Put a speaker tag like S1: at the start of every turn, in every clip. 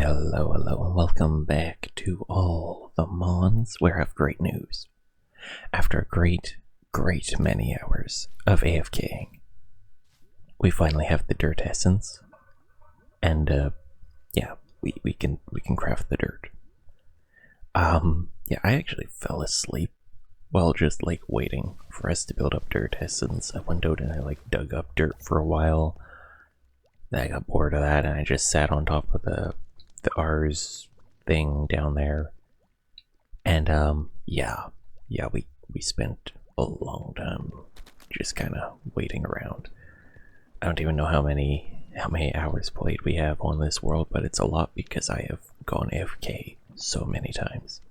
S1: Hello, hello, and welcome back to All The Mons, where I have great news. After a great many hours of AFKing, we finally have the dirt essence, and yeah, we can craft the dirt. Yeah, I actually fell asleep while just like waiting for us to build up dirt essence. I went out and I like dug up dirt for a while. Then I got bored of that and I just sat on top of the R's thing down there. And yeah, we spent a long time just kind of waiting around. I don't even know how many hours played we have on this world, but it's a lot because I have gone AFK so many times.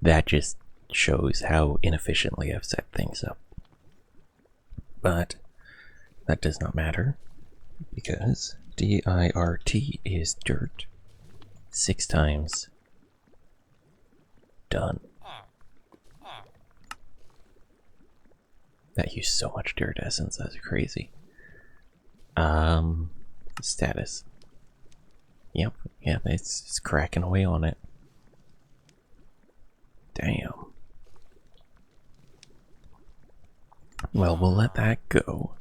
S1: That just shows how inefficiently I've set things up. But that does not matter because dirt is dirt. 6 times. Done. That used so much dirt essence, that's crazy. Status. Yep, it's cracking away on it. Damn. Well, we'll let that go.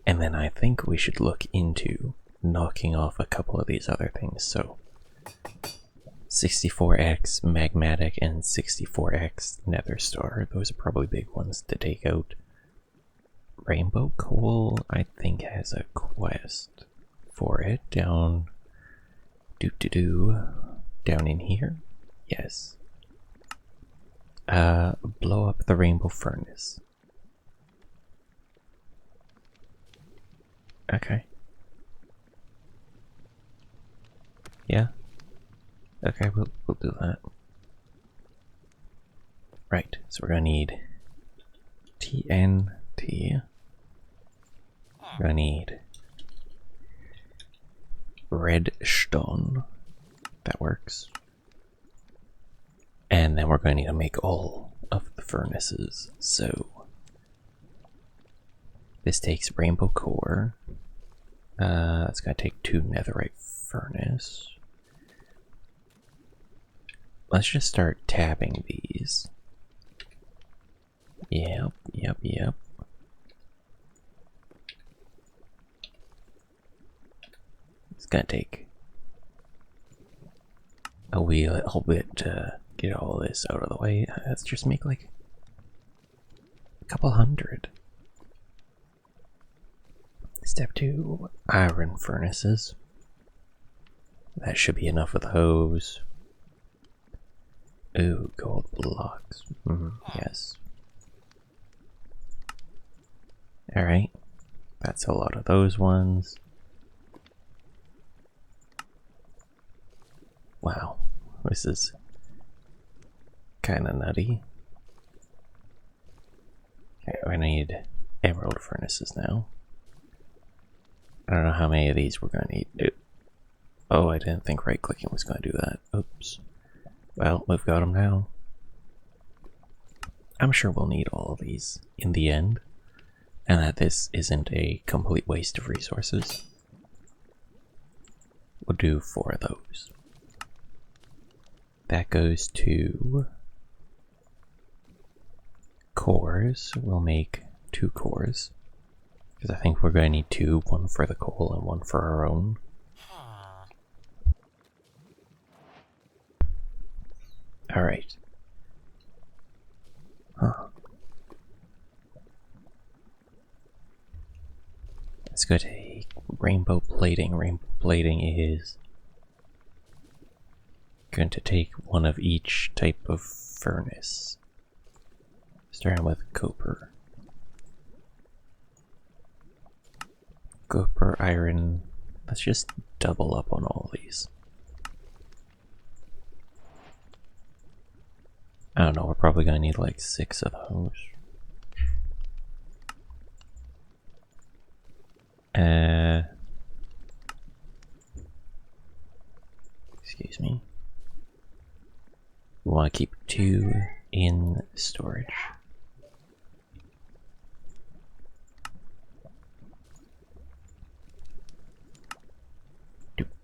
S1: And then I think we should look into knocking off a couple of these other things. So 64x magmatic and 64x nether star. Those are probably big ones to take out. Rainbow coal, I think, has a quest for it down down in here. Yes. Blow up the rainbow furnace. Okay. Yeah. Okay, we'll do that. Right, so we're gonna need TNT. We're gonna need redstone. That works. And then we're going to need to make all of the furnaces. So this takes rainbow core. That's gonna take 2 netherite furnace. Let's just start tabbing these. Yep. It's gonna take a little bit to get all this out of the way. Let's just make like a couple hundred. Step 2, iron furnaces. That should be enough of those. Ooh, gold blocks. Yes. Alright. That's a lot of those ones. Wow. This is kinda nutty. Okay, I need emerald furnaces now. I don't know how many of these we're gonna need. Oh, I didn't think right clicking was gonna do that. Oops. Well, we've got them now. I'm sure we'll need all of these in the end, and that this isn't a complete waste of resources. We'll do 4 of those. That goes to cores. We'll make 2 cores. Because I think we're going to need 2, one for the coal and one for our own. Alright. Let's go to rainbow plating. Rainbow plating is going to take one of each type of furnace. Starting with copper. Copper, iron. Let's just double up on all these. I don't know, we're probably gonna need like 6 of those. Excuse me. We want to keep 2 in storage.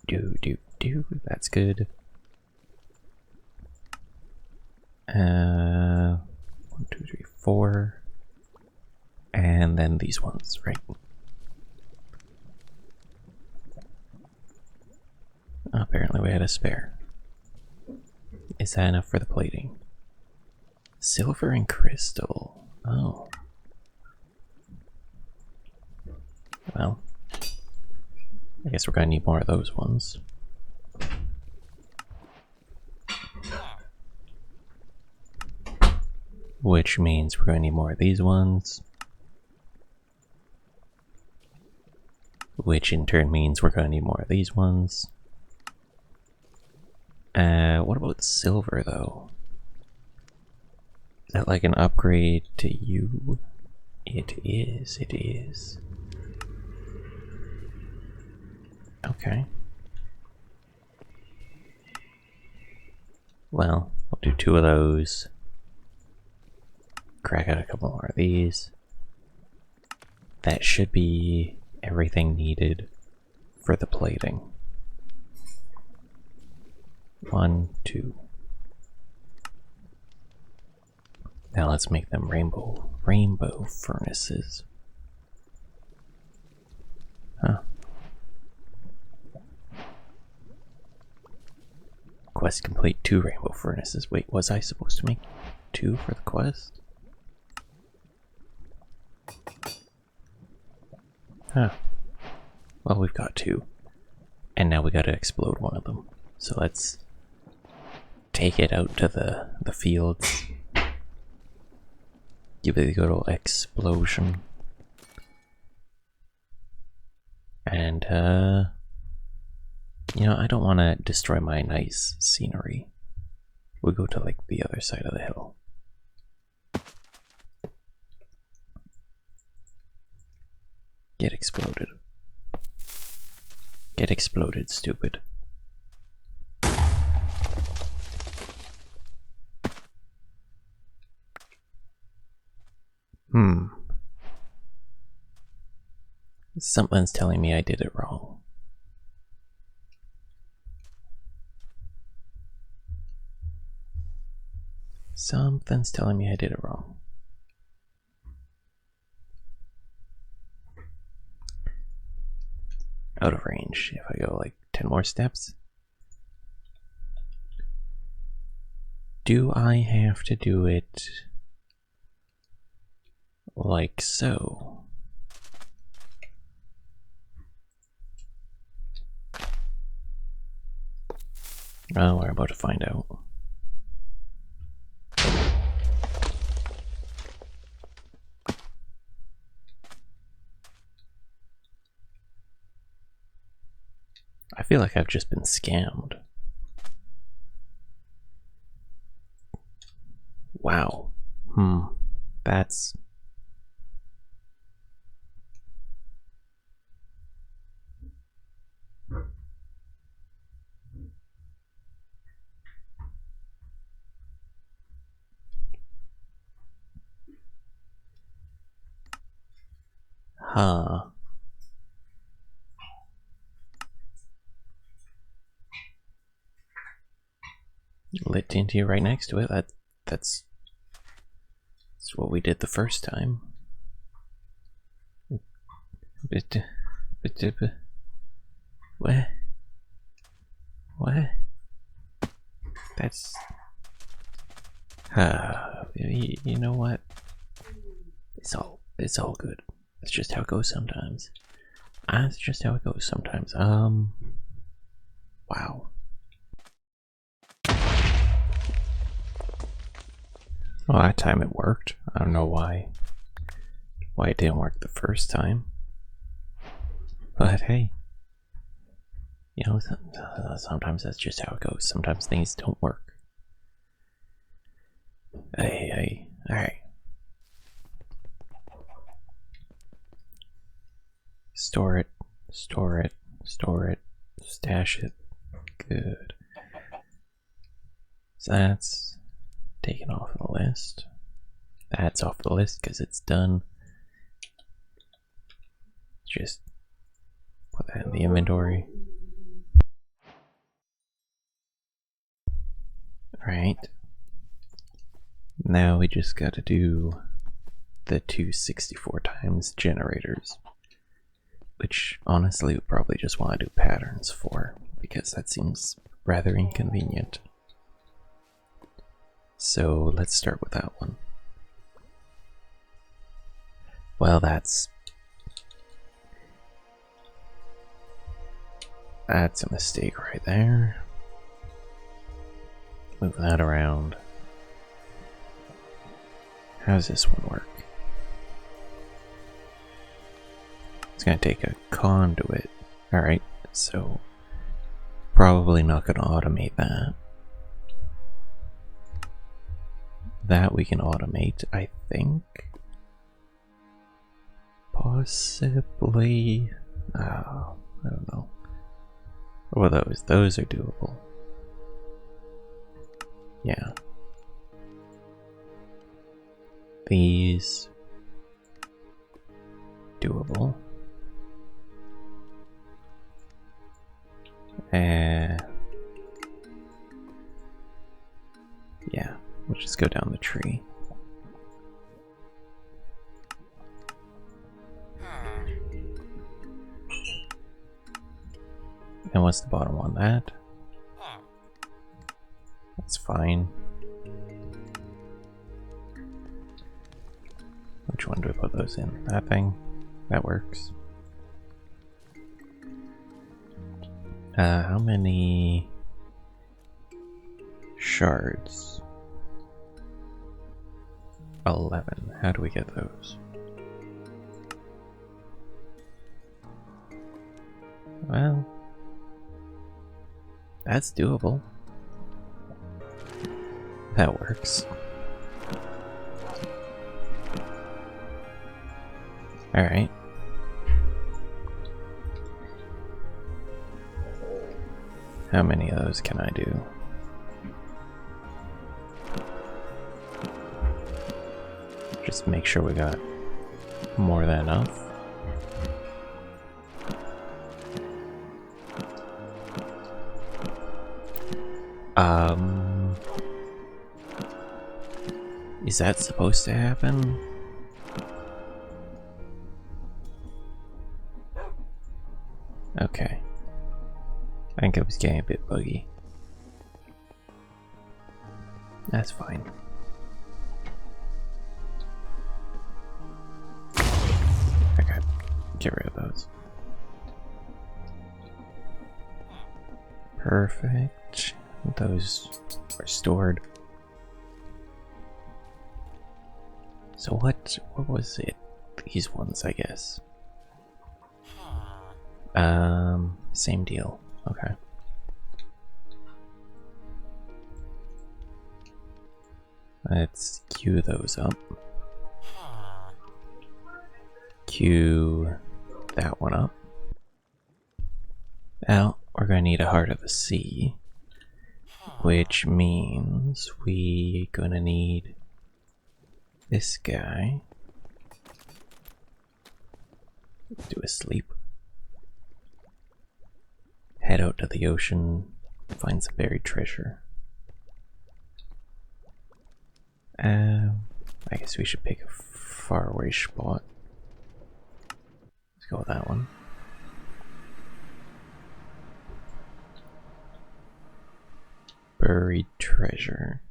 S1: That's good. 1, 2, 3, 4. And then these ones, right? Apparently we had a spare. Is that enough for the plating? Silver and crystal. Oh. Well, I guess we're gonna need more of those ones. Which means we're gonna need more of these ones. Which in turn means we're gonna need more of these ones. What about silver though? Is that like an upgrade to you? It is, it is. Okay. Well, I'll do 2 of those. Crack out a couple more of these. That should be everything needed for the plating. 1, 2. Now let's make them rainbow furnaces. Huh. Quest complete 2 rainbow furnaces. Wait, was I supposed to make 2 for the quest? Huh. Well, we've got 2. And now we gotta explode one of them. So let's take it out to the fields. Give it a good old explosion. And, you know, I don't want to destroy my nice scenery. We'll go to, like, the other side of the hill. Get exploded. Get exploded, stupid. Something's telling me I did it wrong. Something's telling me I did it wrong. Out of range. If I go like 10 more steps. Do I have to do it like so? Oh, we're about to find out. I feel like I've just been scammed. Wow. That's... Huh. Lit TNT right next to it. That's what we did the first time. What? What? That's... you know what? It's all good. That's just how it goes sometimes. That's just how it goes sometimes. Wow. Well, that time it worked. I don't know why it didn't work the first time. But hey, you know, sometimes that's just how it goes. Sometimes things don't work. Hey, alright. Store it, stash it. Good. So that's taken off the list. That's off the list because it's done. Just put that in the inventory. Alright. Now we just gotta do the 264 times generators. Which, honestly, we probably just want to do patterns for, because that seems rather inconvenient. So, let's start with that one. Well, that's a mistake right there. Move that around. How does this one work? It's gonna take a conduit. Alright, so probably not gonna automate that. That we can automate, I think. Possibly. Oh, I don't know. What are those? Those are doable. Yeah. These. Doable. Yeah, we'll just go down the tree. And what's the bottom one? That? That's fine. Which one do we put those in? That thing? That works. How many shards? 11. How do we get those? Well, that's doable. That works. Alright. How many of those can I do? Just make sure we got more than enough. Is that supposed to happen? Okay. I think it was getting a bit buggy. That's fine. Okay, get rid of those. Perfect. Those are stored. So what was it? These ones, I guess. Same deal. Okay. Let's queue those up. Queue that one up. Now, we're gonna need a Heart of the Sea, which means we're gonna need this guy. Do a sleep. Head out to the ocean, find some buried treasure. I guess we should pick a faraway spot. Let's go with that one. Buried treasure.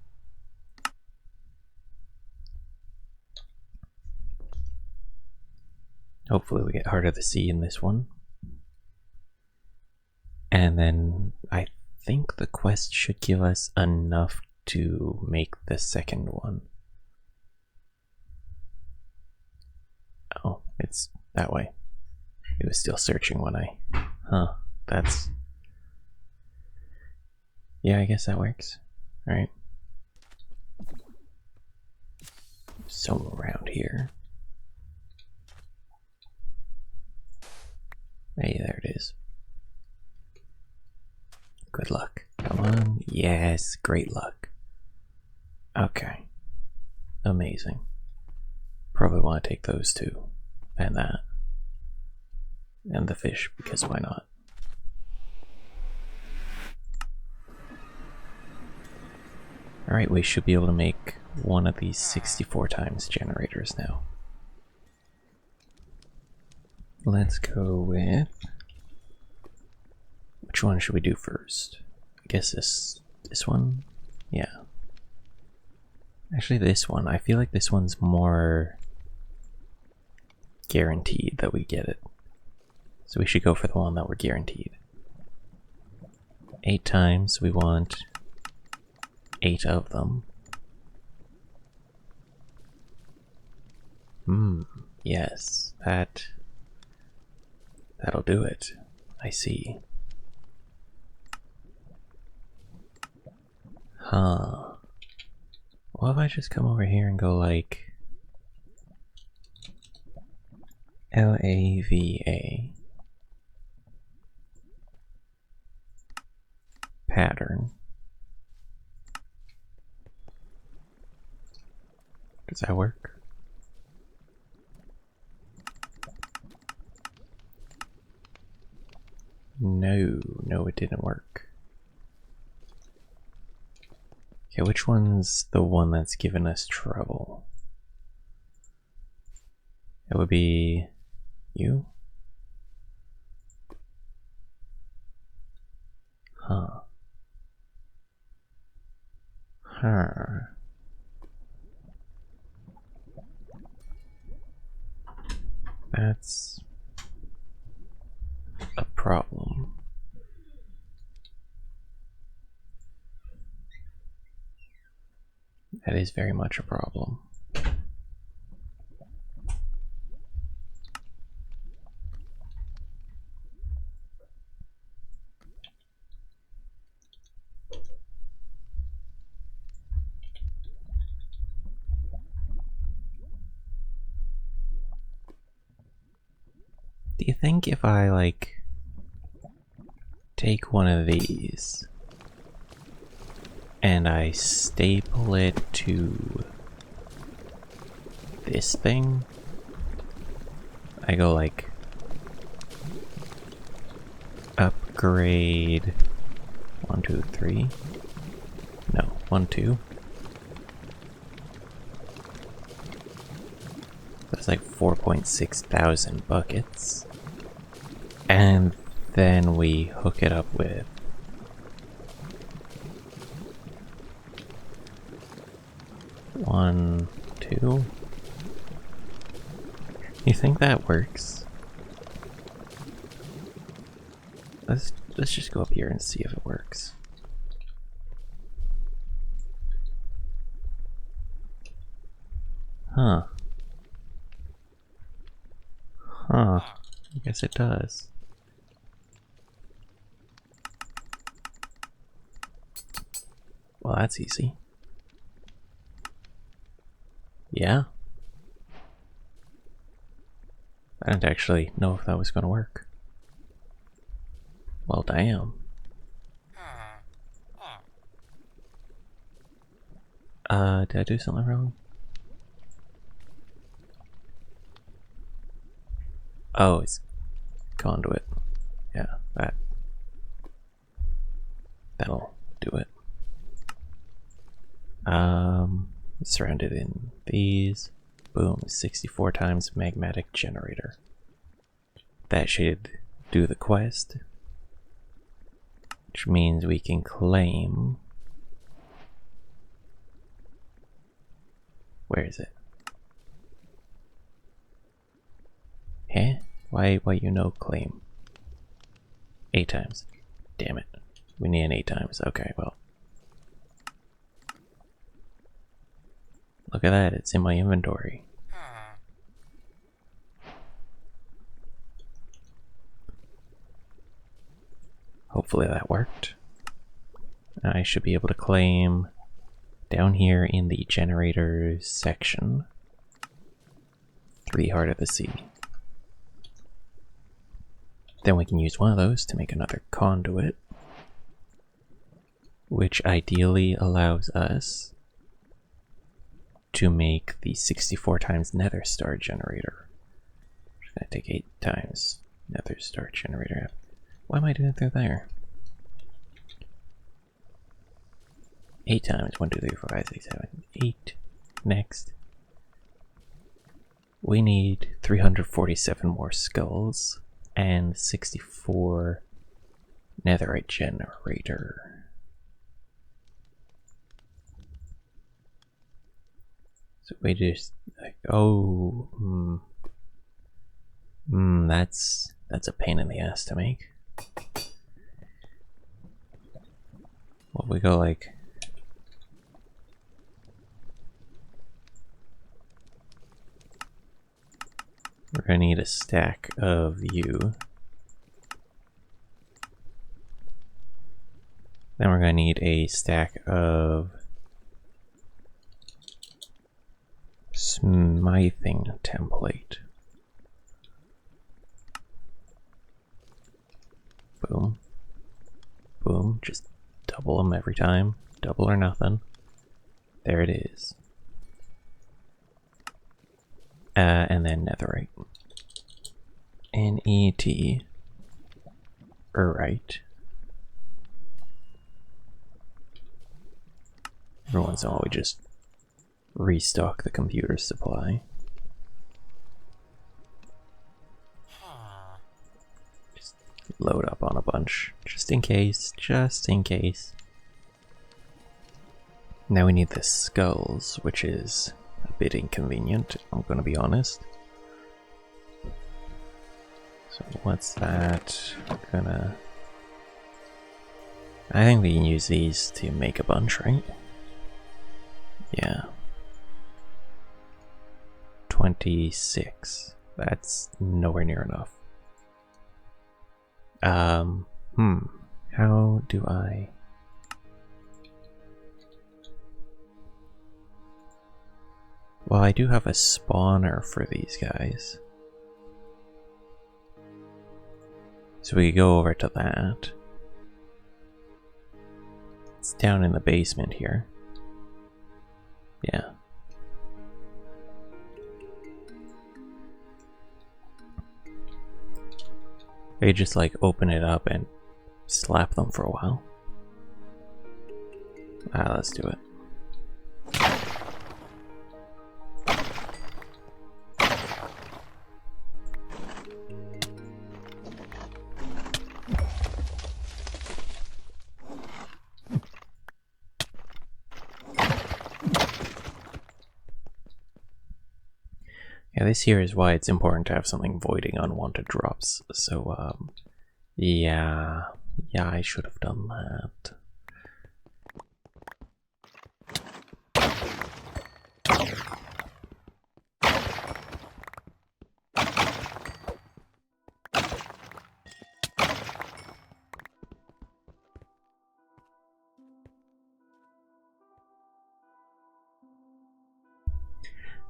S1: Hopefully we get Heart of the Sea in this one. And then I think the quest should give us enough to make the second one. Oh, it's that way. It was still searching when I... Huh, that's... Yeah, I guess that works. Alright. Somewhere around here. Hey, there it is. Good luck. Come on. Yes, great luck. Okay. Amazing. Probably want to take those two. And that. And the fish, because why not? Alright, we should be able to make one of these 64 times generators now. Let's go with... which one should we do first? I guess this one? Yeah. Actually this one. I feel like this one's more guaranteed that we get it. So we should go for the one that we're guaranteed. 8 times, we want 8 of them. Yes, that'll do it. I see. Huh. What if I just come over here and go like LAVA pattern? Does that work? No, it didn't work. Okay, which one's the one that's given us trouble? It would be you? Huh. That's a problem. That is very much a problem. Do you think if I like take one of these and I staple it to this thing, I go like upgrade 1, 2, 3? No, 1, 2. That's like 4.6 thousand buckets. And then we hook it up with one, two. You think that works? Let's just go up here and see if it works. Huh. I guess it does. Well, that's easy. Yeah. I didn't actually know if that was going to work. Well, damn. Did I do something wrong? Oh, it's conduit. Yeah, that'll do it. Surrounded in these. Boom, 64 times magmatic generator. That should do the quest. Which means we can claim... Where is it? Huh? Why you no claim? 8 times. Damn it. We need an 8 times. Okay, well. Look at that, it's in my inventory. Hopefully that worked. I should be able to claim down here in the generators section 3 Heart of the Sea. Then we can use one of those to make another conduit, which ideally allows us to make the 64 times nether star generator. It's gonna take 8 times nether star generator. Why am I doing it through there? 8 times 1, 2, 3, 4, 5, 6, 7, 8. Next. We need 347 more skulls and 64 netherite generator. So we just like, oh, that's a pain in the ass to make. Well, we go like we're gonna need a stack of you. Then we're gonna need a stack of smithing template. Boom. Boom. Just double them every time. Double or nothing. There it is. And then netherite. N-E-T. Right. Every once in a while we just restock the computer supply. Just load up on a bunch. Just in case. Just in case. Now we need the skulls, which is a bit inconvenient, I'm gonna be honest. So what's that? I think we can use these to make a bunch, right? Yeah. 26. That's nowhere near enough. How do I... Well, I do have a spawner for these guys. So we go over to that. It's down in the basement here. Yeah. They just like open it up and slap them for a while. Ah, let's do it. Yeah, this here is why it's important to have something voiding unwanted drops. So, yeah, I should have done that.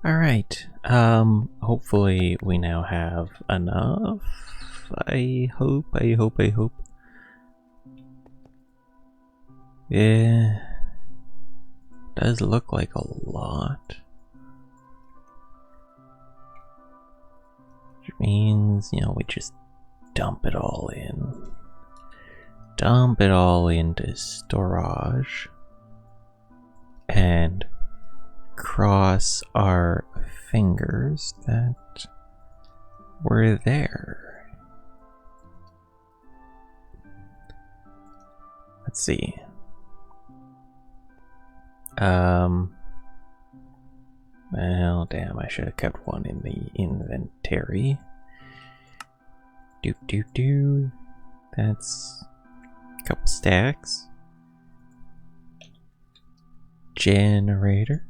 S1: Alright, hopefully we now have enough. I hope. Yeah, does look like a lot. Which means, you know, we just dump it all in. Dump it all into storage. And cross our fingers that we're there. Let's see. Well, damn, I should have kept one in the inventory. Doop. That's a couple stacks. Generator.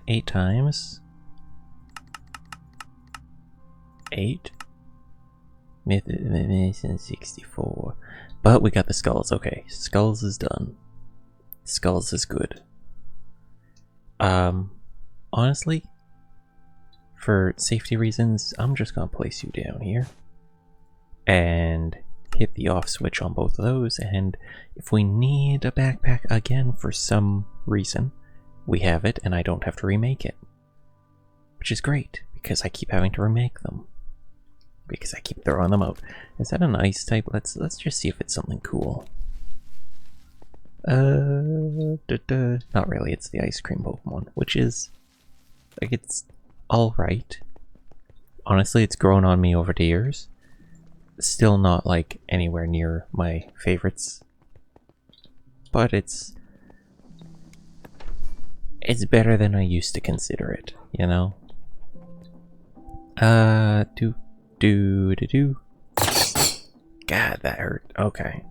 S1: 8 times. 8. Mission 64. But we got the skulls. Okay, skulls is done. Skulls is good. Honestly, for safety reasons, I'm just gonna place you down here. And hit the off switch on both of those. And if we need a backpack again for some reason, we have it and I don't have to remake it. Which is great, because I keep having to remake them. because I keep throwing them out. Is that an ice type? Let's just see if it's something cool. Not really. It's the ice cream Pokemon, which is like it's all right. Honestly, it's grown on me over the years. Still not like anywhere near my favorites, but it's better than I used to consider it, you know? Do. God, that hurt. Okay.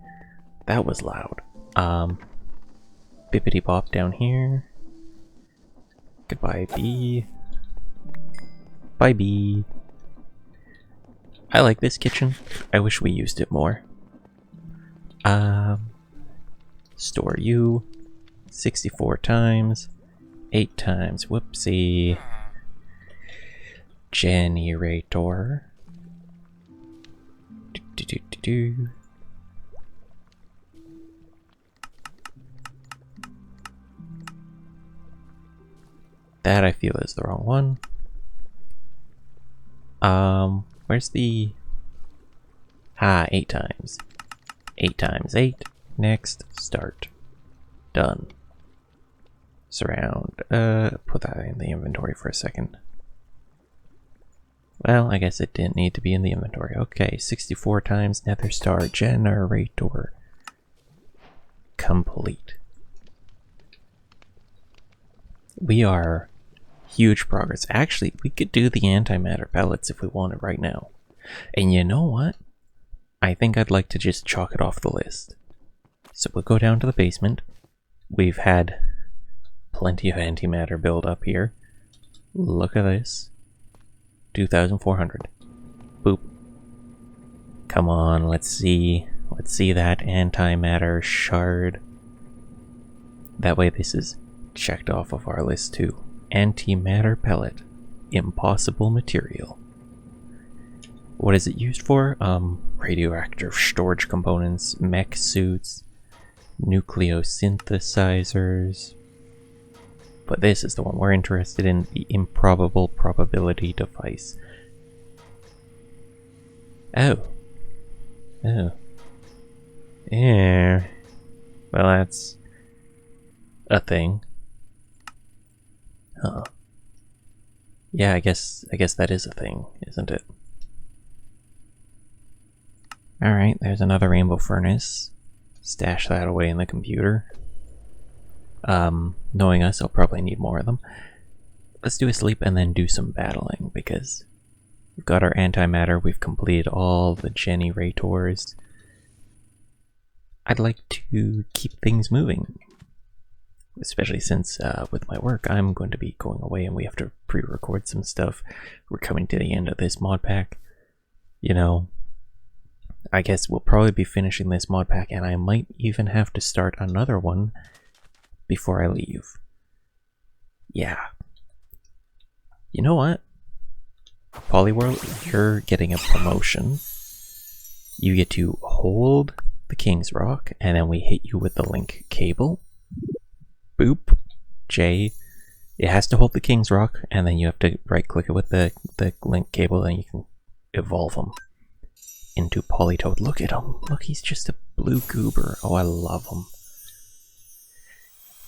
S1: That was loud. Bippity bop down here. Goodbye, bee. Bye, bee. I like this kitchen. I wish we used it more. Store you. 64 times. 8 times. Whoopsie. Generator. That I feel is the wrong one. Where's the... 8 times. 8 times 8. Next, start. Done. Surround. Put that in the inventory for a second. Well, I guess it didn't need to be in the inventory. Okay, 64 times Nether Star Generator. Complete. We are huge progress. Actually, we could do the antimatter pellets if we wanted right now. And you know what? I think I'd like to just chalk it off the list. So we'll go down to the basement. We've had plenty of antimatter build up here. Look at this. 2,400. Boop. Come on, let's see. Let's see that antimatter shard. That way this is checked off of our list too. Antimatter pellet. Impossible material. What is it used for? Radioactive storage components, mech suits, nucleosynthesizers. But this is the one we're interested in, the improbable probability device. Oh. Oh. Yeah. Well, that's a thing. Huh. Yeah, I guess that is a thing, isn't it? Alright, there's another rainbow furnace. Stash that away in the computer. Knowing us, I'll probably need more of them. Let's do a sleep and then do some battling, because we've got our antimatter, we've completed all the generators. I'd like to keep things moving. Especially since, with my work, I'm going to be going away and we have to pre-record some stuff. We're coming to the end of this mod pack. You know, I guess we'll probably be finishing this mod pack, and I might even have to start another one before I leave. Yeah. You know what? Polyworld, you're getting a promotion. You get to hold the King's Rock, and then we hit you with the link cable. Boop. J. It has to hold the King's Rock, and then you have to right click it with the link cable, and you can evolve him into Polytoad. Look at him. Look, he's just a blue goober. Oh, I love him.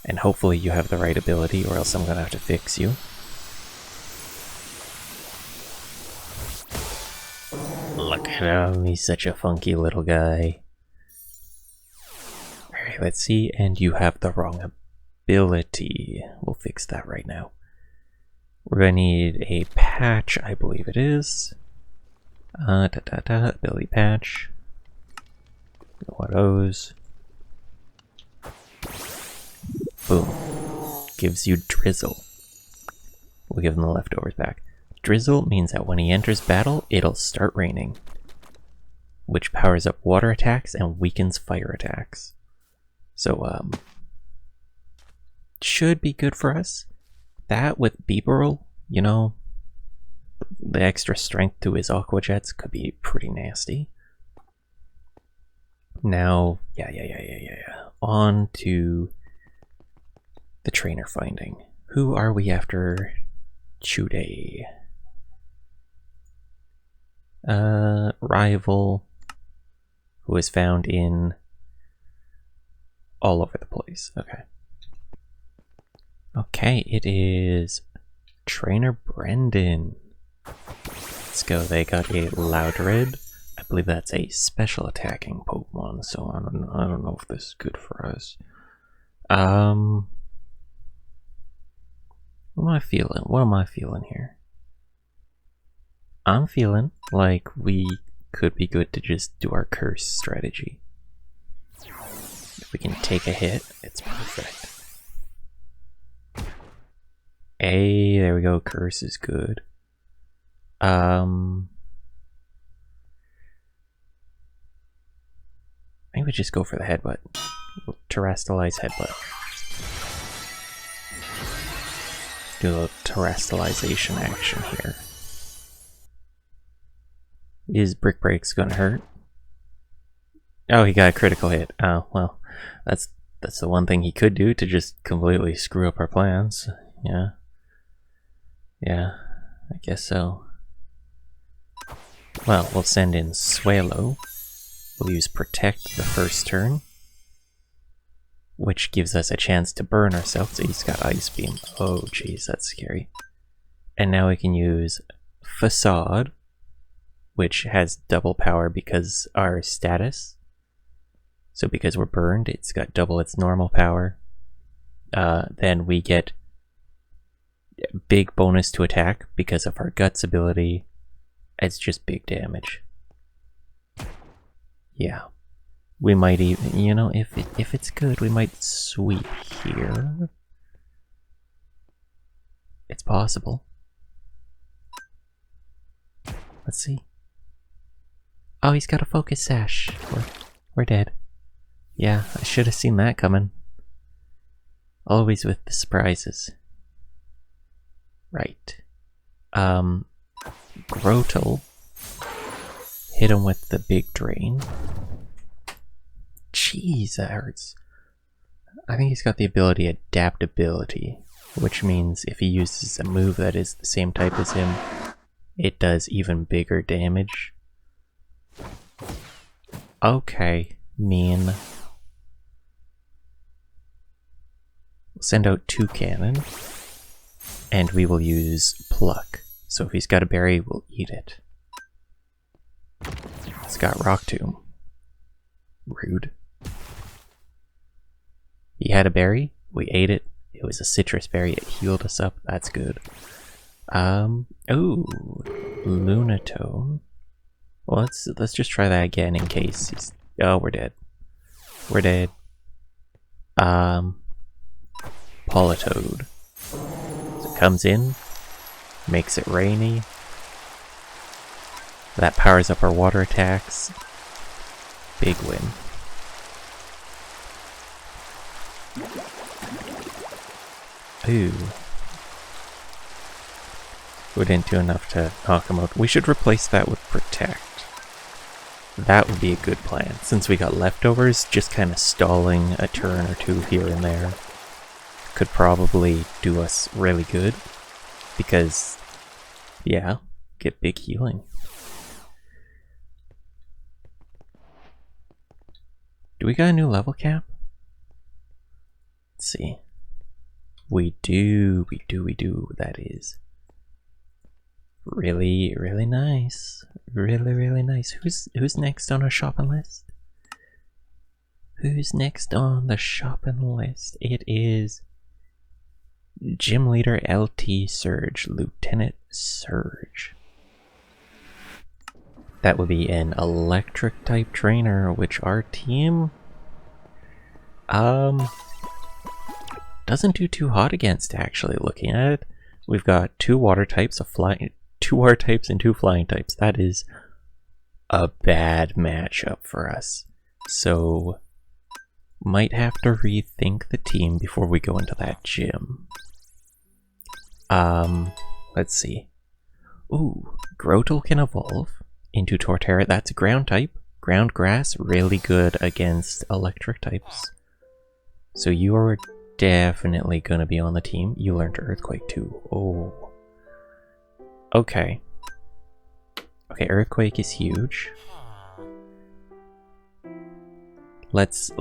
S1: And hopefully you have the right ability, or else I'm gonna have to fix you. Look at him, he's such a funky little guy. Alright, let's see, and you have the wrong ability. We'll fix that right now. We're gonna need a patch, I believe it is. Ability patch. One of those. Boom. Gives you drizzle. We'll give him the leftovers back. Drizzle means that when he enters battle, it'll start raining, which powers up water attacks and weakens fire attacks. So, should be good for us. That with Beeberl, you know, the extra strength to his Aqua Jets could be pretty nasty. Now, yeah. On to the trainer finding. Who are we after today? rival who is found in all over the place. Okay. Okay, it is Trainer Brendan. Let's go. They got a Loudred. I believe that's a special attacking Pokemon, so I don't know if this is good for us. What am I feeling? What am I feeling here? I'm feeling like we could be good to just do our curse strategy. If we can take a hit, it's perfect. Hey, there we go. Curse is good. I think we just go for the headbutt. We'll terrestrialize headbutt. Do a terrestrialization action here. Is Brick Break's gonna hurt? Oh, he got a critical hit. Oh, well, that's the one thing he could do to just completely screw up our plans. Yeah. Yeah, I guess so. Well, we'll send in Swallow. We'll use Protect the first turn, which gives us a chance to burn ourselves. He's got Ice Beam. Oh, jeez, that's scary. And now we can use Facade, which has double power because our status. So because we're burned, it's got double its normal power. Then we get big bonus to attack because of our Guts ability. It's just big damage. Yeah. We might even, you know, if it's good, we might sweep here. It's possible. Let's see. Oh, he's got a Focus Sash. We're dead. Yeah, I should have seen that coming. Always with the surprises. Right. Grotle. Hit him with the big drain. Jeez, that hurts. I think he's got the ability Adaptability, which means if he uses a move that is the same type as him, it does even bigger damage. Okay, mean. We'll send out 2 cannon. And we will use Pluck. So if he's got a berry, we'll eat it. It's got Rock Tomb. Rude. He had a berry, we ate it. It was a citrus berry, it healed us up, that's good. Ooh, Lunatone. Well, let's just try that again in case he's... Oh, we're dead. We're dead. Politoed. So it comes in, makes it rainy. That powers up our water attacks. Big win. Ooh. We didn't do enough to knock him out. We should replace that with Protect. That would be a good plan. Since we got leftovers, just kind of stalling a turn or two here and there could probably do us really good. Because, yeah, get big healing. Do we got a new level cap? Let's see. We do, that is. Really, really nice. Really, really nice. Who's next on our shopping list? Who's next on the shopping list? It is Gym Leader LT Surge, Lieutenant Surge. That would be an electric type trainer, which our team doesn't do too hot against, actually, looking at it. We've got 2 water types, 2 water types and 2 flying types. That is a bad matchup for us. So might have to rethink the team before we go into that gym. Let's see. Ooh, Grotle can evolve into Torterra. That's a ground type. Ground grass, really good against electric types. So you are definitely gonna be on the team. You learned Earthquake too. Oh. Okay. Okay, Earthquake is huge. Let's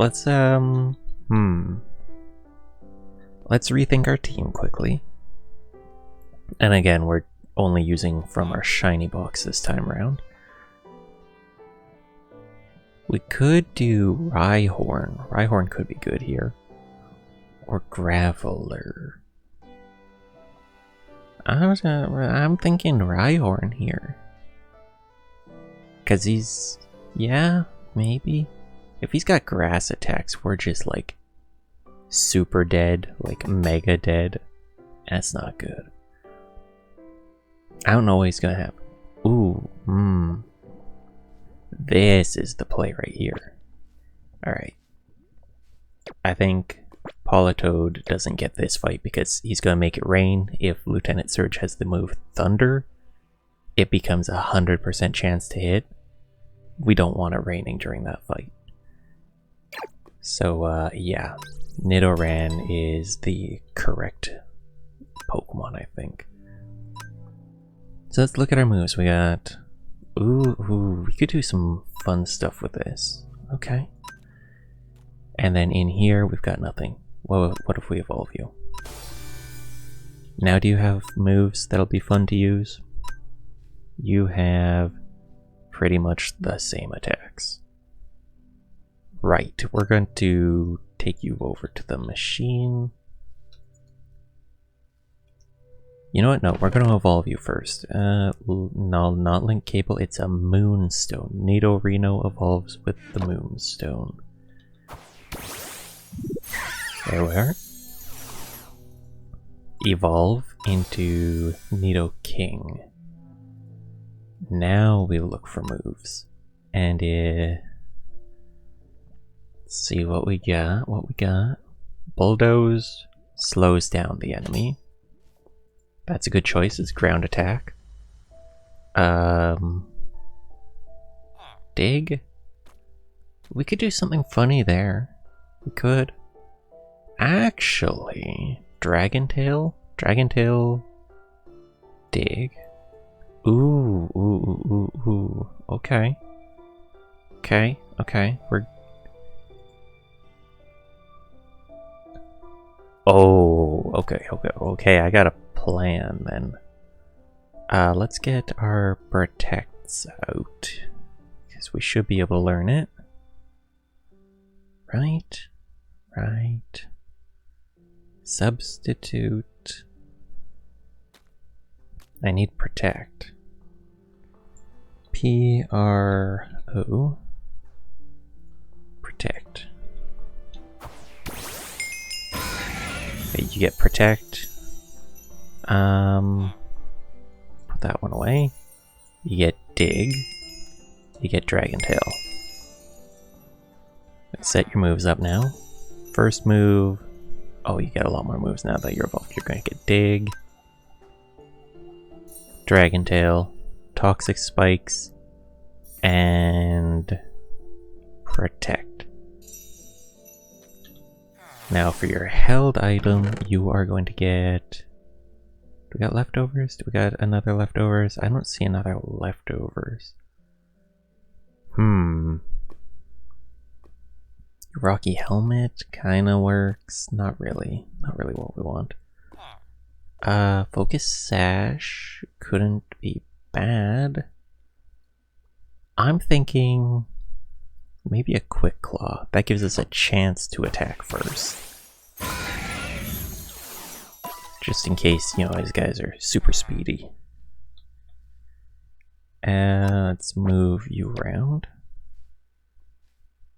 S1: rethink our team quickly. And again, we're only using from our shiny box this time around. We could do Rhyhorn. Rhyhorn could be good here. Or Graveler. I'm thinking Rhyhorn here. Cause he's... yeah, maybe. If he's got grass attacks, we're just like super dead, like mega dead. That's not good. I don't know what he's gonna have. Ooh, this is the play right here. Alright. I think Politoed doesn't get this fight because he's gonna make it rain. If Lieutenant Surge has the move Thunder, it becomes 100% chance to hit. We don't want it raining during that fight. So, yeah. Nidoran is the correct Pokemon, I think. So let's look at our moves. We got... Ooh, we could do some fun stuff with this. Okay. And then in here, we've got nothing. What if we evolve you? Now do you have moves that'll be fun to use? You have pretty much the same attacks. Right, we're going to take you over to the machine. You know what? No, we're going to evolve you first. No, not Link Cable, it's a Moonstone. Nidorino evolves with the Moonstone. There we are. Evolve into Nidoking. Now we look for moves. And let's see what we got. Bulldoze slows down the enemy. That's a good choice. It's ground attack. Dig. We could do something funny there. We could. Actually, Dragon Tail, dig. Ooh. Okay. We're... Oh, okay. I got a plan then. Let's get our Protects out. Because we should be able to learn it. Right. Substitute. I need Protect. P-R-O. Protect. Okay, you get Protect. Put that one away. You get Dig. You get Dragon Tail. Let's set your moves up now. First move. Oh, you get a lot more moves now that you're evolved. You're going to get Dig, Dragon Tail, Toxic Spikes, and Protect. Now for your held item, you are going to get... Do we got leftovers? Do we got another leftovers? I don't see another leftovers. Rocky Helmet kinda works. Not really what we want. Focus Sash couldn't be bad. I'm thinking maybe a Quick Claw. That gives us a chance to attack first. Just in case, you know, these guys are super speedy. Let's move you around.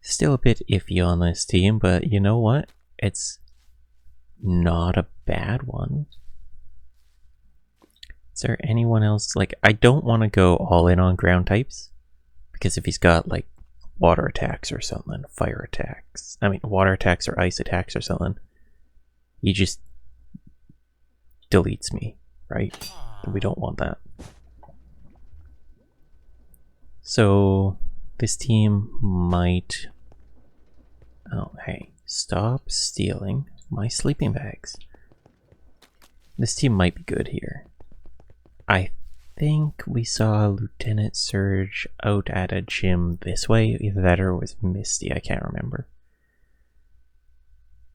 S1: Still a bit iffy on this team, but you know what? It's not a bad one. Is there anyone else? Like, I don't want to go all in on ground types, because if he's got like water attacks or something, fire attacks, I mean water attacks or ice attacks or something, he just deletes me, right? We don't want that. So this team might... Oh, hey, stop stealing my sleeping bags. This team might be good here. I think we saw Lieutenant Surge out at a gym this way. Either that or it was Misty, I can't remember.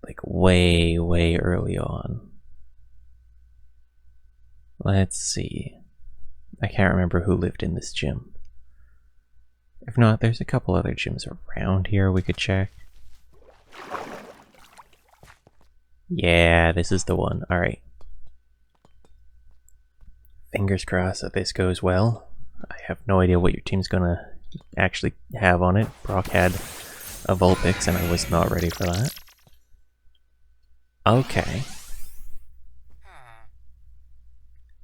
S1: Like way, way early on. Let's see. I can't remember who lived in this gym. If not, there's a couple other gyms around here we could check. Yeah, this is the one. Alright. Fingers crossed that this goes well. I have no idea what your team's gonna actually have on it. Brock had a Vulpix and I was not ready for that. Okay.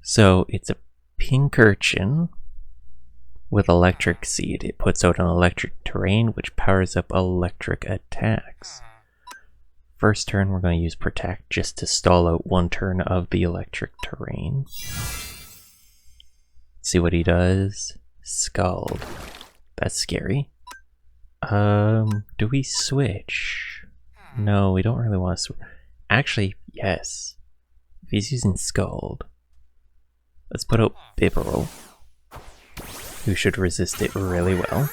S1: So it's a pink urchin with electric seed. It puts out an electric terrain which powers up electric attacks. First turn we're going to use Protect just to stall out one turn of the electric terrain. See what he does. Scald. That's scary. Do we switch? No, we don't really want to switch. Actually, yes. If he's using Scald, let's put out Bibarel, who should resist it really well.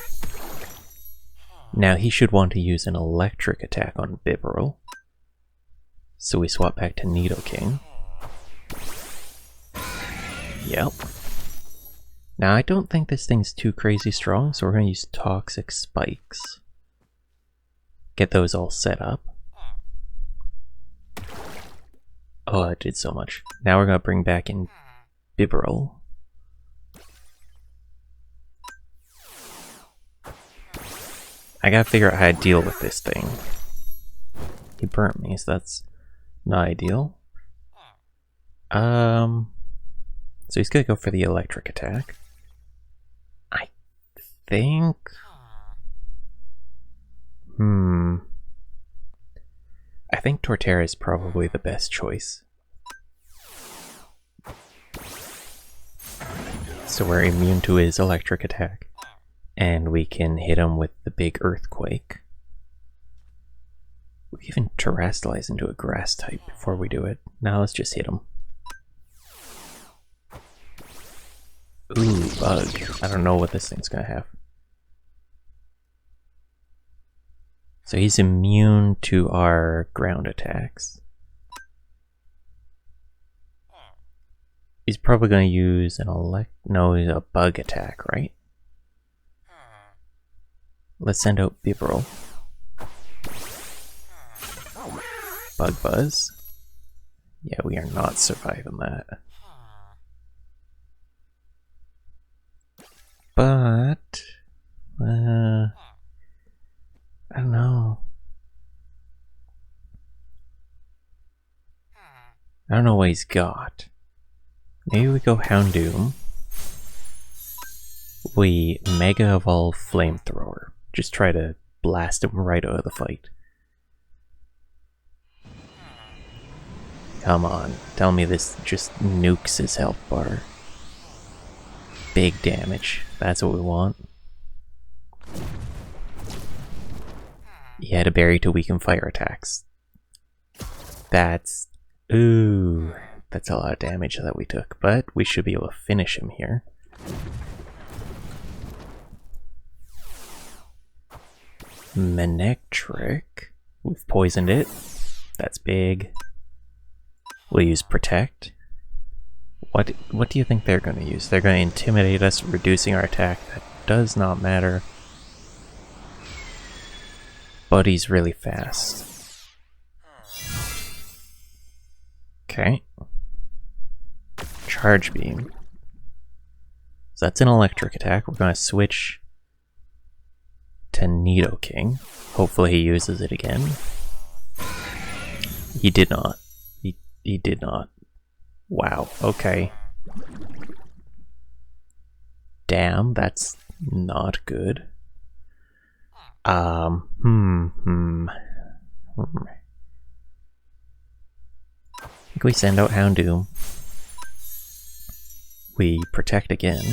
S1: Now he should want to use an electric attack on Bibarel. So we swap back to Nidoking. Yep. Now I don't think this thing's too crazy strong, so we're going to use Toxic Spikes. Get those all set up. Oh, it did so much. Now we're going to bring back in Bibarel. I gotta figure out how to deal with this thing. He burnt me, so that's not ideal. So he's gonna go for the electric attack. I think... I think Torterra is probably the best choice. So we're immune to his electric attack. And we can hit him with the big earthquake. We can even terrestrialize into a grass type before we do it. Now let's just hit him. Ooh, bug. I don't know what this thing's gonna have. So he's immune to our ground attacks. He's probably gonna use an a bug attack, right? Let's send out Bibarel. Bug Buzz. Yeah, we are not surviving that. But... I don't know. I don't know what he's got. Maybe we go Houndoom. We Mega Evolve Flamethrower. Just try to blast him right out of the fight. Come on, tell me this just nukes his health bar. Big damage, that's what we want. He had a berry to weaken fire attacks. That's... ooh, that's a lot of damage that we took, but we should be able to finish him here. Manectric. We've poisoned it. That's big. We'll use Protect. What do you think they're going to use? They're going to intimidate us, reducing our attack. That does not matter. But he's really fast. Okay. Charge Beam. So that's an electric attack. We're going to switch to Nidoking. Hopefully he uses it again. He did not. He did not. Wow, okay. Damn, that's not good. I think we send out Houndoom. We Protect again.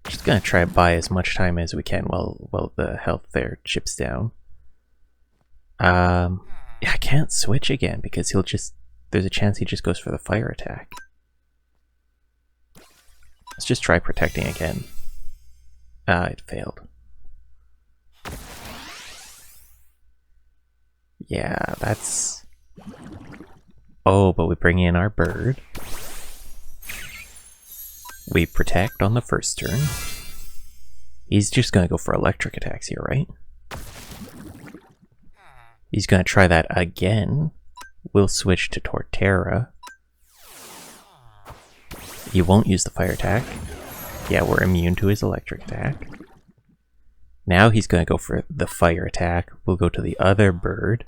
S1: Just gonna try to buy as much time as we can while the health there chips down. I can't switch again because he'll just there's a chance he just goes for the fire attack. Let's just try protecting again. Ah, it failed. Yeah, that's... Oh, but we bring in our bird. We protect on the first turn. He's just gonna go for electric attacks here, right? He's gonna try that again. We'll switch to Torterra. He won't use the fire attack. Yeah, we're immune to his electric attack. Now he's gonna go for the fire attack. We'll go to the other bird.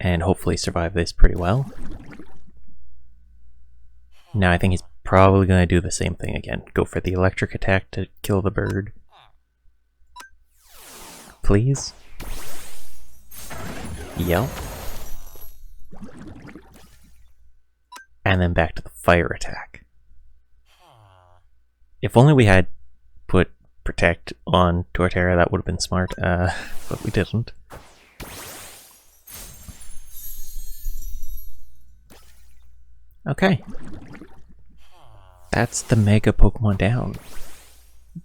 S1: And hopefully survive this pretty well. Now I think he's probably going to do the same thing again. Go for the electric attack to kill the bird. Please? Yep. And then back to the fire attack. If only we had put protect on Torterra, that would have been smart, but we didn't. Okay. That's the Mega Pokemon down.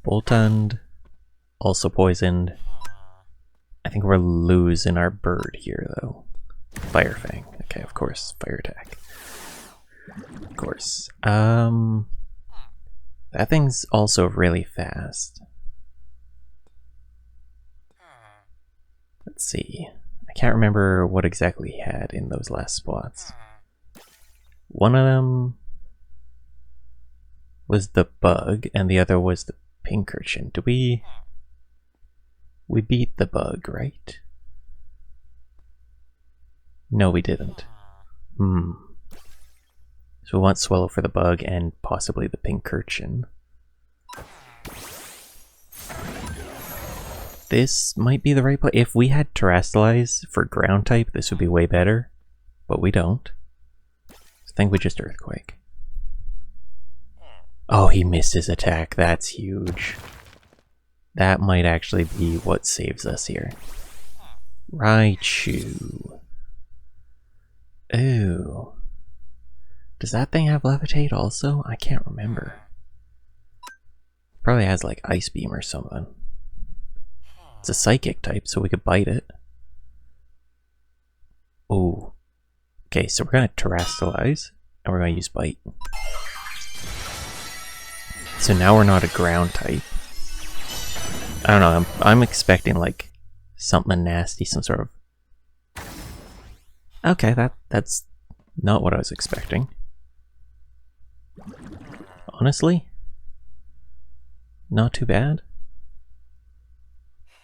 S1: Boltund, also poisoned. I think we're losing our bird here, though. Fire Fang. Okay, of course. Fire attack. Of course. That thing's also really fast. Let's see. I can't remember what exactly he had in those last spots. One of them was the bug, and the other was the pink urchin. Did we beat the bug, right? No, we didn't. So we want Swallow for the bug and possibly the pink urchin. This might be the right play. If we had Terrastallize for ground type, this would be way better, but we don't. I think we just Earthquake. Oh, he missed his attack. That's huge. That might actually be what saves us here. Raichu. Ooh. Does that thing have Levitate also? I can't remember. Probably has like Ice Beam or something. It's a Psychic type, so we could bite it. Ooh. Okay, so we're gonna Terrastallize, and we're gonna use Bite. So now we're not a ground type. I don't know, I'm expecting like something nasty, some sort of... Okay, that's not what I was expecting. Honestly? Not too bad.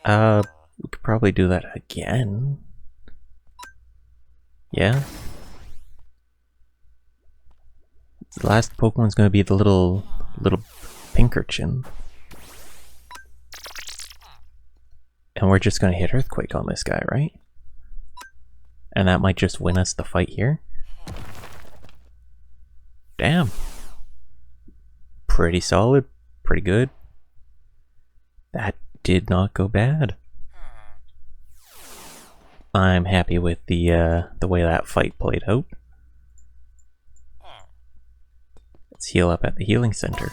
S1: We could probably do that again. Yeah? The last Pokemon's gonna be the little pink urchin. And we're just gonna hit Earthquake on this guy, right? And that might just win us the fight here. Damn. Pretty solid, pretty good. That did not go bad. I'm happy with the way that fight played out. Let's heal up at the healing center.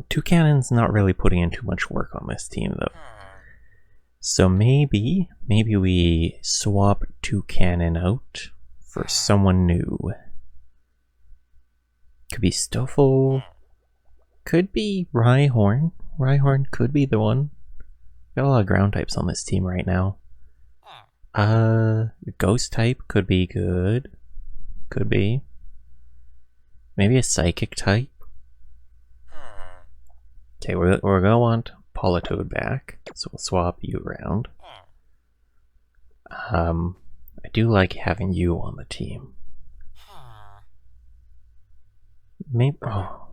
S1: Toucannon's not really putting in too much work on this team though. So maybe we swap Toucannon out for someone new. Could be Stuffle. Could be Rhyhorn. Rhyhorn could be the one. Got a lot of ground types on this team right now. Ghost type could be good. Could be. Maybe a Psychic type. Okay, we're gonna want Politoed back, so we'll swap you around. I do like having you on the team. Maybe. Oh,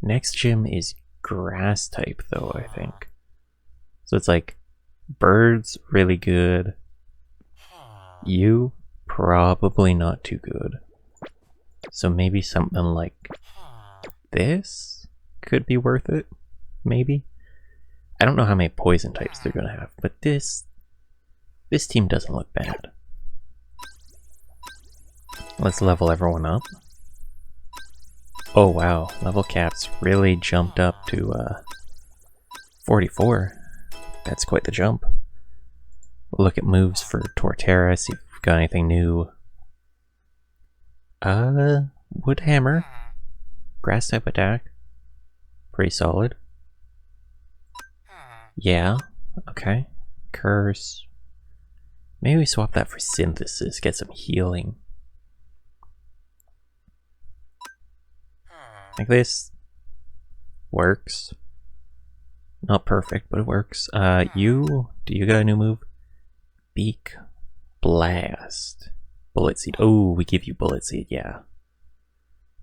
S1: next gym is Grass type, though, I think. So it's like Bird's really good. You probably not too good. So maybe something like this could be worth it. Maybe. I don't know how many poison types they're gonna have, but this team doesn't look bad. Let's level everyone up. Oh wow, level caps really jumped up to 44. That's quite the jump. We'll look at moves for Torterra, see if we've got anything new. Wood Hammer. Grass type attack. Pretty solid. Yeah, okay. Curse. Maybe we swap that for Synthesis, get some healing. Like this. Works. Not perfect, but it works. Do you got a new move? Beak Blast. Bullet Seed. Oh, we give you Bullet Seed, yeah.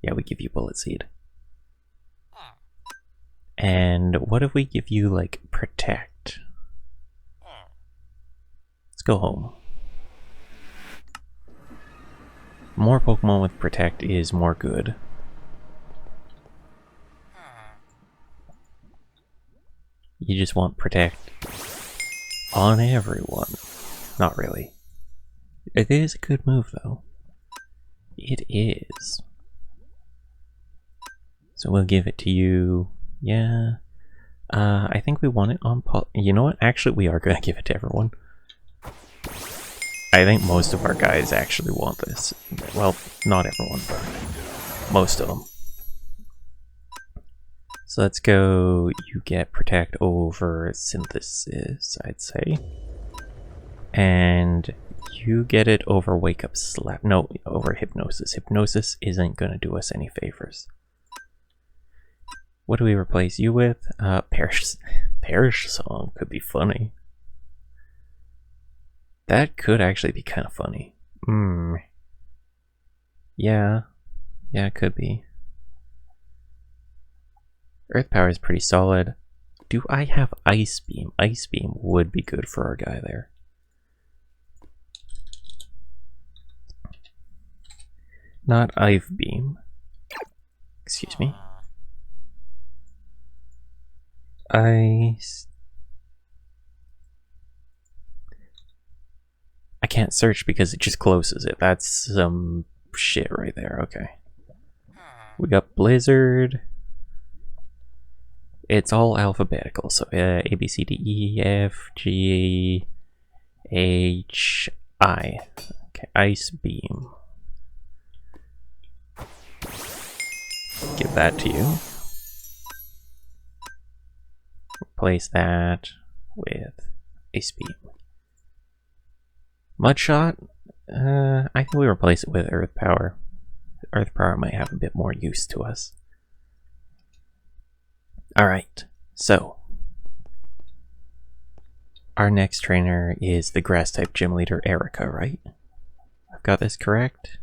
S1: Yeah, we give you Bullet Seed. And what if we give you, like, Protect? Let's go home. More Pokemon with Protect is more good. You just want Protect on everyone. Not really. It is a good move, though. It is. So we'll give it to you. Yeah. I think we want it on you know what? Actually, we are going to give it to everyone. I think most of our guys actually want this. Well, not everyone, but most of them. So let's go, you get Protect over Synthesis, I'd say. And you get it over Wake Up Slap. No, over Hypnosis. Hypnosis isn't going to do us any favors. What do we replace you with? Perish Song could be funny. That could actually be kind of funny. Yeah. Yeah, it could be. Earth Power is pretty solid. Do I have Ice Beam? Ice Beam would be good for our guy there. Not Ice Beam. Excuse me. Ice. I can't search because it just closes it. That's some shit right there. Okay. We got Blizzard. It's all alphabetical, so A, B, C, D, E, F, G, H, I. Okay, Ice Beam. Give that to you. Replace that with Ice Beam. Mudshot? I think we replace it with Earth Power. Earth Power might have a bit more use to us. Alright, so our next trainer is the grass type gym leader Erica, right? I've got this correct?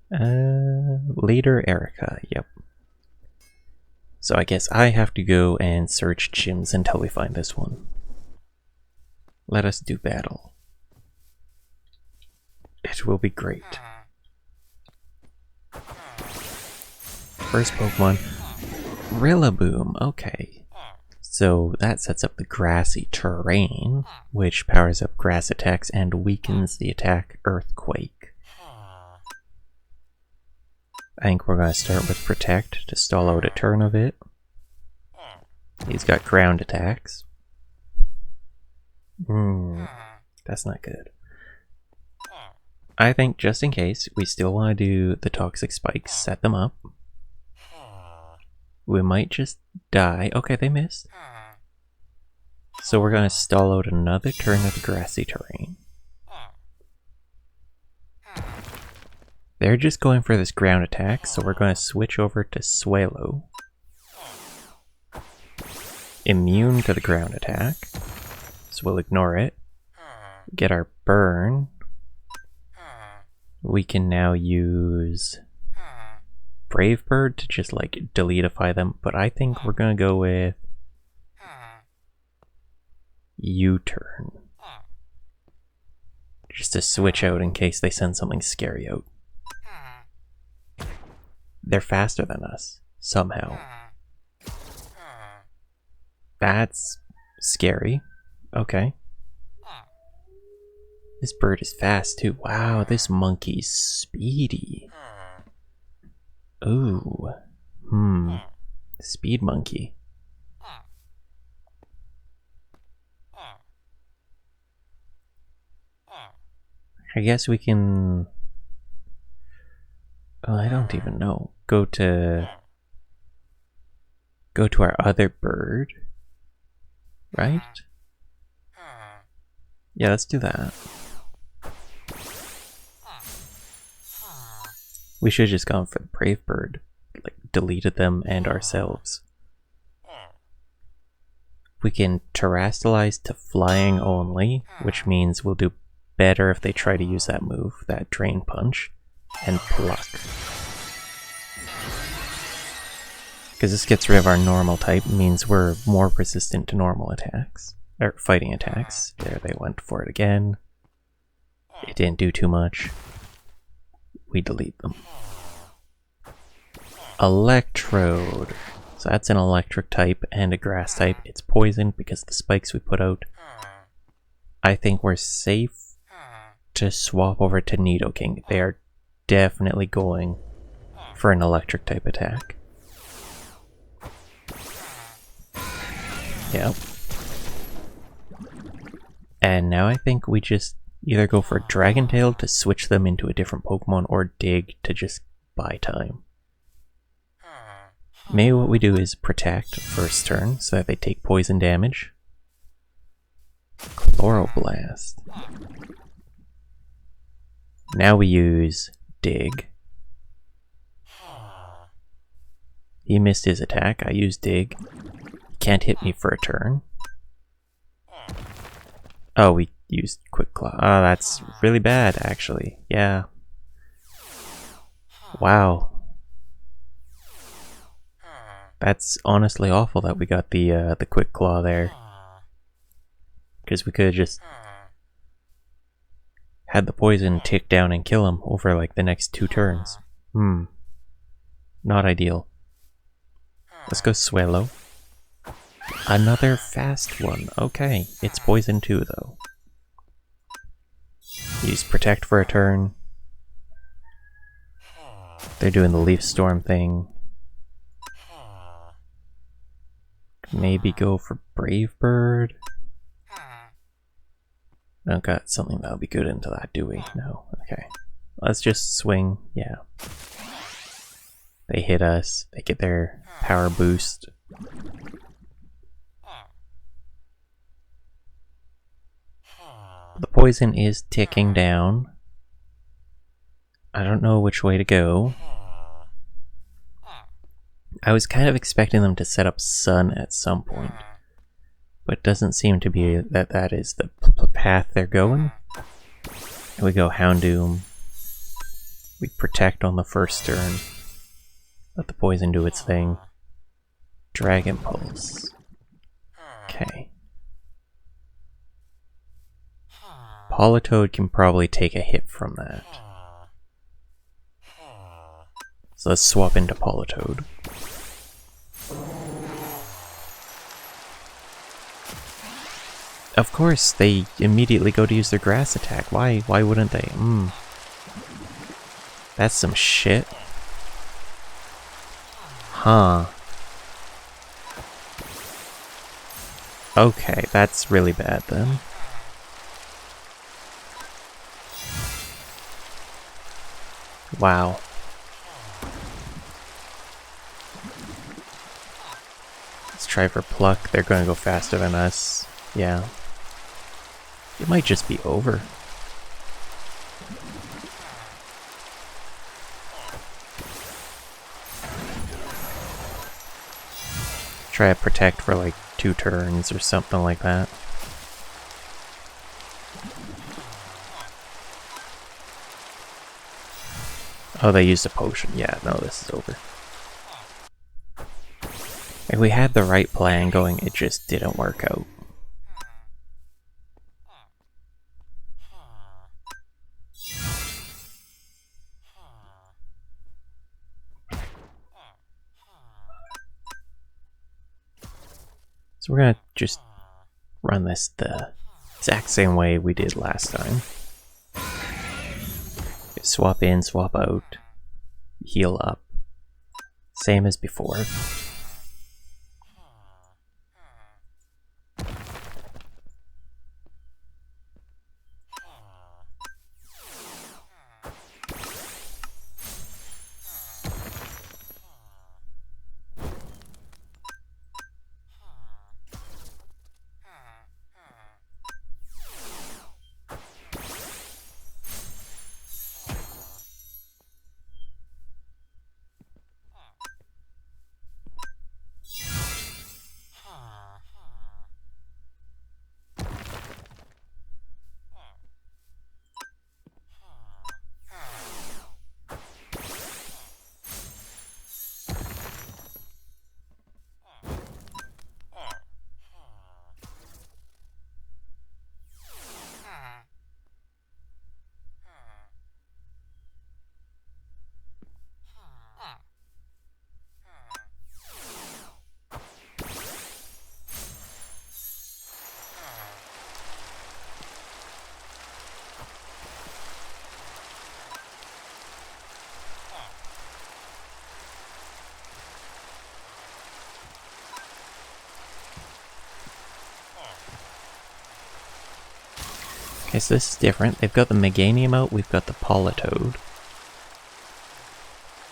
S1: Leader Erica, yep. So I guess I have to go and search gyms until we find this one. Let us do battle. It will be great. First Pokemon. Rillaboom, okay. So that sets up the grassy terrain, which powers up grass attacks and weakens the attack Earthquake. I think we're going to start with Protect to stall out a turn of it. He's got ground attacks. That's not good. I think just in case, we still want to do the Toxic Spikes, set them up. We might just die. Okay, they missed. So we're going to stall out another turn of the grassy terrain. They're just going for this ground attack, so we're going to switch over to Swallow. Immune to the ground attack, so we'll ignore it. Get our burn. We can now use Brave Bird to just like deletify them, but I think we're gonna go with U-turn. Just to switch out in case they send something scary out. They're faster than us, somehow. That's scary. Okay. This bird is fast too. Wow, this monkey's speedy. Ooh. Speed monkey. I guess we can... Oh, I don't even know. Go to our other bird. Right? Yeah, let's do that. We should have just gone for the brave bird. Like, deleted them and ourselves. We can terrestrialize to flying only, which means we'll do better if they try to use that move, that drain punch, and pluck. Because this gets rid of our normal type, means we're more resistant to normal attacks. Or fighting attacks. There, they went for it again. It didn't do too much. We delete them. Electrode. So that's an electric type and a grass type. It's poison because of the spikes we put out. I think we're safe to swap over to Nidoking. They are definitely going for an electric type attack. Yep. And now I think we just either go for Dragon Tail to switch them into a different Pokemon or Dig to just buy time. Maybe what we do is Protect first turn so that they take poison damage. Chloroblast. Now we use Dig. He missed his attack. I use Dig. Can't hit me for a turn. Oh, we used Quick Claw. Oh, that's really bad, actually. Yeah. Wow. That's honestly awful that we got the Quick Claw there. Because we could have just had the poison tick down and kill him over like the next 2 turns. Not ideal. Let's go Swallow. Another fast one. Okay, it's poison too though. Use Protect for a turn. They're doing the Leaf Storm thing. Maybe go for Brave Bird. I don't got something that'll be good into that, do we? No. Okay. Let's just swing. Yeah. They hit us. They get their power boost. The poison is ticking down. I don't know which way to go. I was kind of expecting them to set up Sun at some point, but it doesn't seem to be that is the path they're going. And we go Houndoom. We Protect on the first turn. Let the poison do its thing. Dragon Pulse. Okay. Politoed can probably take a hit from that. So let's swap into Politoed. Of course, they immediately go to use their grass attack. Why wouldn't they? That's some shit. Huh. Okay, that's really bad then. Wow. Let's try for Pluck. They're going to go faster than us. Yeah. It might just be over. Try to Protect for like 2 turns or something like that. Oh, they used a potion. Yeah, no, this is over. Like, we had the right plan going, it just didn't work out. So we're gonna just run this the exact same way we did last time. Swap in, swap out, heal up. Same as before. Okay, so this is different. They've got the Meganium out, we've got the Politoad.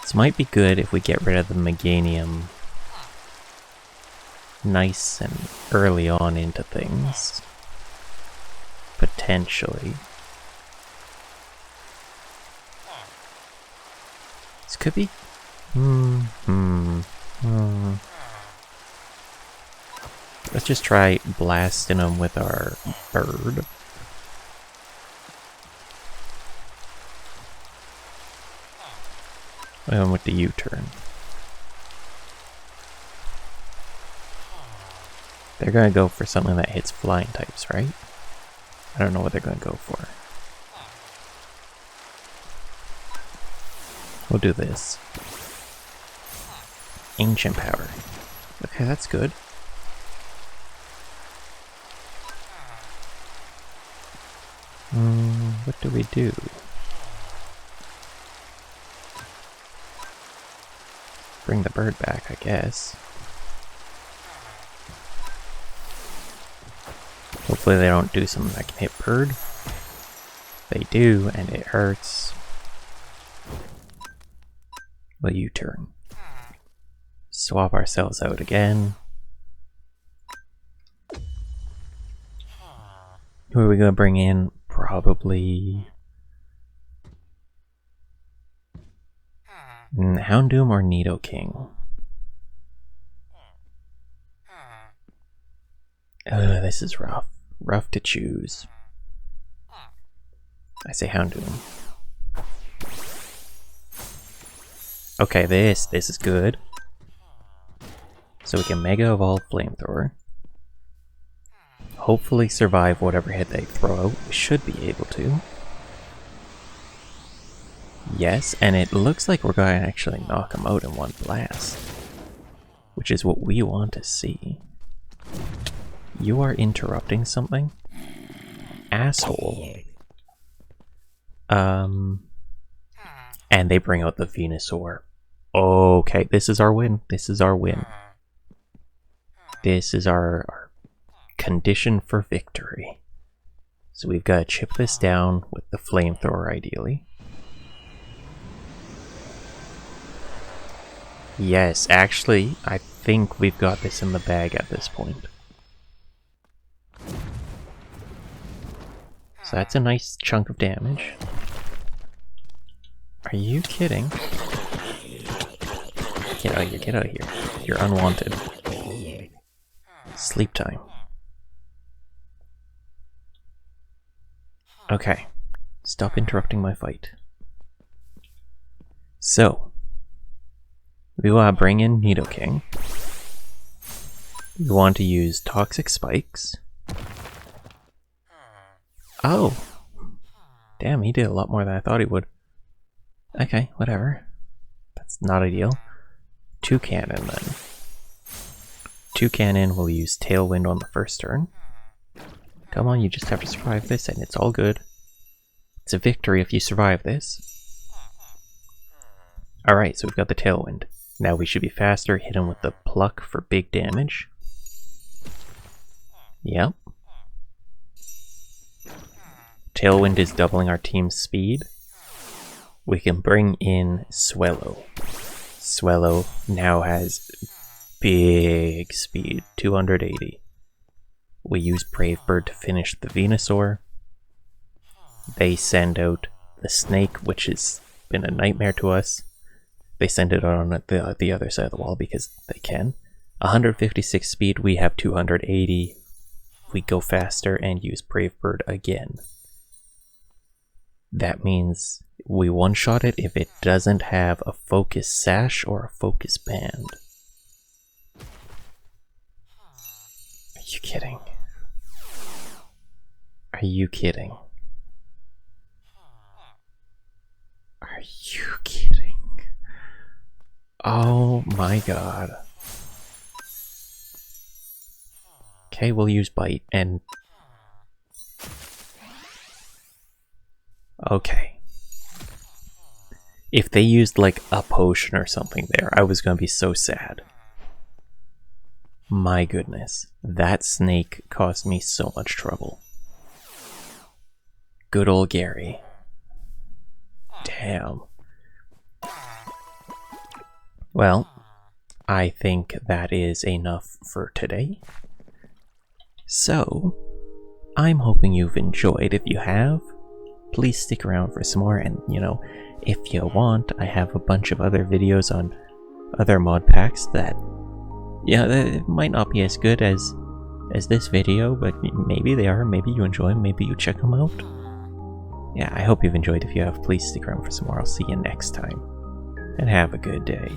S1: This might be good if we get rid of the Meganium nice and early on into things. Potentially. This could be... Let's just try blasting them with our bird. And with the U-turn. They're gonna go for something that hits flying types, right? I don't know what they're gonna go for. We'll do this. Ancient power. Okay, that's good. What do we do? Bring the bird back, I guess. Hopefully they don't do something that can hit bird. They do, and it hurts. Well, U-turn. Swap ourselves out again. Who are we gonna bring in? Probably... Houndoom or Nidoking? This is rough. Rough to choose. I say Houndoom. Okay, this is good. So we can Mega Evolve Flamethrower. Hopefully survive whatever hit they throw out. We should be able to. Yes, and it looks like we're going to actually knock them out in one blast. Which is what we want to see. You are interrupting something? Asshole. And they bring out the Venusaur. Okay, this is our win. This is our win. This is our condition for victory. So we've got to chip this down with the Flamethrower, ideally. Yes, actually, I think we've got this in the bag at this point. So that's a nice chunk of damage. Are you kidding? Get out of here, get out of here. You're unwanted. Sleep time. Okay. Stop interrupting my fight. So, we want to bring in Nidoking. We want to use Toxic Spikes. Oh! Damn, he did a lot more than I thought he would. Okay, whatever. That's not ideal. Toucannon then. Toucanon will use Tailwind on the first turn. Come on, you just have to survive this and it's all good. It's a victory if you survive this. Alright, so we've got the Tailwind. Now we should be faster, hit him with the Pluck for big damage. Yep. Tailwind is doubling our team's speed. We can bring in Swellow. Swellow now has big speed, 280. We use Brave Bird to finish the Venusaur. They send out the Snake, which has been a nightmare to us. They send it on the other side of the wall because they can. 156 speed, we have 280. We go faster and use Brave Bird again. That means we one-shot it if it doesn't have a Focus Sash or a Focus Band. Are you kidding? Are you kidding? Are you kidding? Oh my god. Okay, we'll use Bite and... Okay. If they used like a potion or something there, I was gonna be so sad. My goodness, that snake caused me so much trouble. Good old Gary. Damn. Well, I think that is enough for today. So, I'm hoping you've enjoyed. If you have, please stick around for some more, and you know, if you want, I have a bunch of other videos on other mod packs that, yeah, that might not be as good as this video, but maybe they are, maybe you enjoy them, maybe you check them out. Yeah, I hope you've enjoyed. If you have, please stick around for some more. I'll see you next time, and have a good day.